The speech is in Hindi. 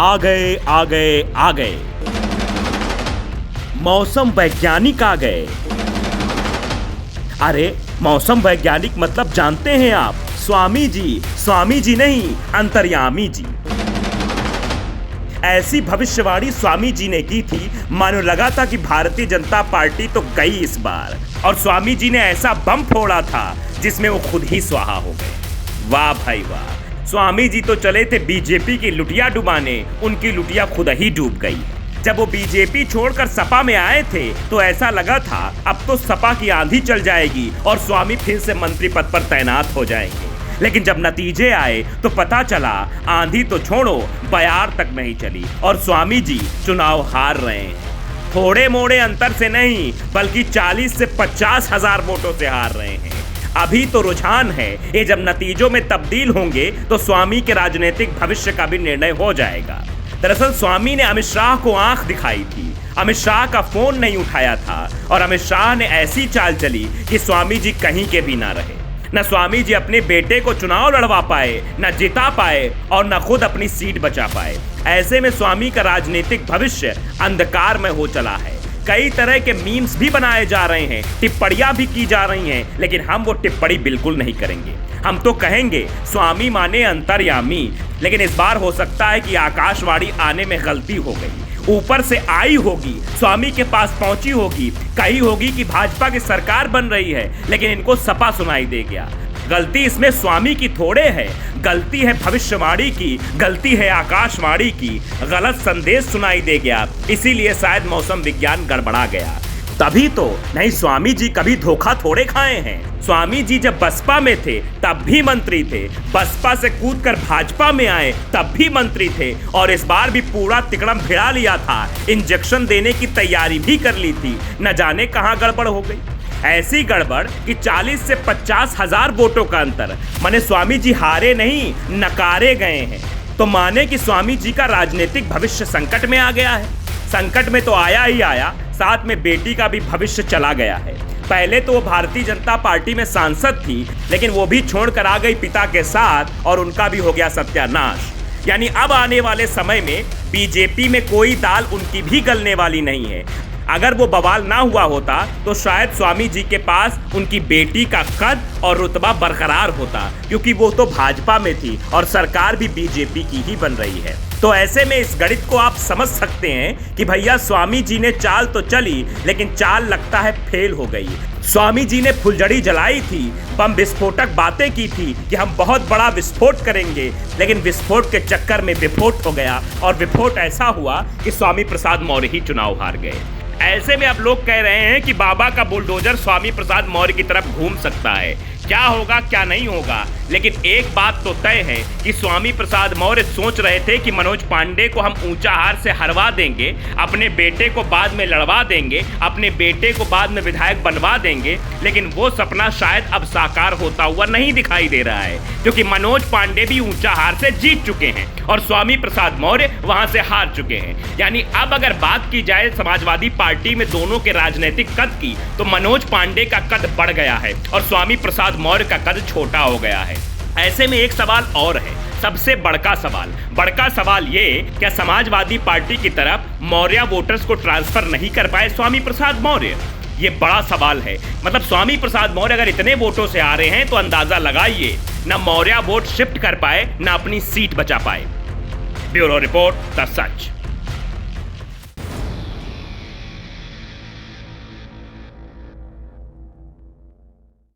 आ गए आ गए आ गए, मौसम वैज्ञानिक आ गए। अरे मौसम वैज्ञानिक मतलब जानते हैं आप? स्वामी जी नहीं, अंतर्यामी जी। ऐसी भविष्यवाणी स्वामी जी ने की थी, मानो लगा था कि भारतीय जनता पार्टी तो गई इस बार। और स्वामी जी ने ऐसा बम फोड़ा था जिसमें वो खुद ही स्वाहा हो गए। वाह भाई वाह, स्वामी जी तो चले थे बीजेपी की लुटिया डुबाने, उनकी लुटिया खुद ही डूब गई। जब वो बीजेपी छोड़कर सपा में आए थे तो ऐसा लगा था अब तो सपा की आंधी चल जाएगी और स्वामी फिर से मंत्री पद पर तैनात हो जाएंगे। लेकिन जब नतीजे आए तो पता चला आंधी तो छोड़ो, बयार तक नहीं चली और स्वामी जी चुनाव हार रहे हैं। थोड़े मोड़े अंतर से नहीं, बल्कि 40 से 50 हजार वोटों से हार रहे हैं। अभी तो रुझान है, ये जब नतीजों में तब्दील होंगे तो स्वामी के राजनीतिक भविष्य का भी निर्णय हो जाएगा। दरअसल स्वामी ने अमित शाह को आंख दिखाई थी, अमित शाह का फोन नहीं उठाया था और अमित शाह ने ऐसी चाल चली कि स्वामी जी कहीं के भी ना रहे। न स्वामी जी अपने बेटे को चुनाव लड़वा पाए, न जिता पाए और न खुद अपनी सीट बचा पाए। ऐसे में स्वामी का राजनीतिक भविष्य अंधकार में हो चला है। कई तरह के मीम्स भी बनाए जा रहे हैं, टिप्पणियां भी की जा रही हैं, लेकिन हम वो टिप्पणी बिल्कुल नहीं करेंगे। हम तो कहेंगे स्वामी माने अंतर्यामी। लेकिन इस बार हो सकता है कि आकाशवाणी आने में गलती हो गई, ऊपर से आई होगी, स्वामी के पास पहुंची होगी, कही होगी कि भाजपा की सरकार बन रही है, लेकिन इनको सपा सुनाई दे गया। गलती इसमें स्वामी की थोड़े है, गलती है भविष्यवाणी की, गलती है आकाशवाणी की। गलत संदेश सुनाई दे गया, इसीलिए शायद मौसम विज्ञान गड़बड़ा गया। तभी तो नहीं, स्वामी जी कभी धोखा थोड़े खाए हैं। स्वामी जी जब बसपा में थे तब भी मंत्री थे, बसपा से कूदकर भाजपा में आए तब भी मंत्री थे और इस बार भी पूरा तिकड़म भिड़ा लिया था, इंजेक्शन देने की तैयारी भी कर ली थी। न जाने कहां गड़बड़ हो गई, ऐसी गड़बड़ कि 40 से 50 हजार वोटों का अंतर। माने स्वामी जी हारे नहीं, नकारे गए हैं। तो माने कि स्वामी जी का राजनीतिक भविष्य संकट में आ गया है। संकट में तो आया ही आया, साथ में बेटी का भी भविष्य चला गया है। पहले तो वो भारतीय जनता पार्टी में सांसद थी, लेकिन वो भी छोड़कर आ गई पिता के साथ और उनका भी हो गया सत्यानाश। यानी अब आने वाले समय में बीजेपी में कोई दाल उनकी भी गलने वाली नहीं है। अगर वो बवाल ना हुआ होता तो शायद स्वामी जी के पास उनकी बेटी का कद और रुतबा बरकरार होता, क्योंकि वो तो भाजपा में थी और सरकार भी बीजेपी की ही बन रही है। तो ऐसे में इस गणित को आप समझ सकते हैं कि भैया स्वामी जी ने चाल तो चली, लेकिन चाल लगता है फेल हो गई। स्वामी जी ने फुलझड़ी जलाई थी, बम विस्फोटक बातें की थी कि हम बहुत बड़ा विस्फोट करेंगे, लेकिन विस्फोट के चक्कर में विफोट हो गया और विफोट ऐसा हुआ कि स्वामी प्रसाद मौर्य ही चुनाव हार गए। ऐसे में अब लोग कह रहे हैं कि बाबा का बुलडोजर स्वामी प्रसाद मौर्य की तरफ घूम सकता है। क्या होगा क्या नहीं होगा, लेकिन एक बात तो तय है कि स्वामी प्रसाद मौर्य सोच रहे थे कि मनोज पांडे को हम ऊंचा हार से हरवा देंगे, अपने बेटे को बाद में लड़वा देंगे, अपने बेटे को बाद में विधायक बनवा देंगे। लेकिन वो सपना शायद अब साकार होता हुआ नहीं दिखाई दे रहा है, क्योंकि मनोज पांडे भी ऊंचा हार से जीत चुके हैं और स्वामी प्रसाद मौर्य वहां से हार चुके हैं। यानी अब अगर बात की जाए समाजवादी पार्टी में दोनों के राजनीतिक कद की, तो मनोज पांडे का कद बढ़ गया है और स्वामी प्रसाद मौर्य का कद छोटा हो गया है। ऐसे में एक सवाल और है, सबसे बड़का सवाल ये, क्या समाजवादी पार्टी की तरफ मौर्य वोटर्स को ट्रांसफर नहीं कर पाए स्वामी प्रसाद मौर्य? ये बड़ा सवाल है। मतलब स्वामी प्रसाद मौर्य अगर इतने वोटों से आ रहे हैं तो अंदाजा लगाइए, न मौर्य वोट शिफ्ट कर पाए, न अपनी सीट बचा पाए। Bureau report, the such.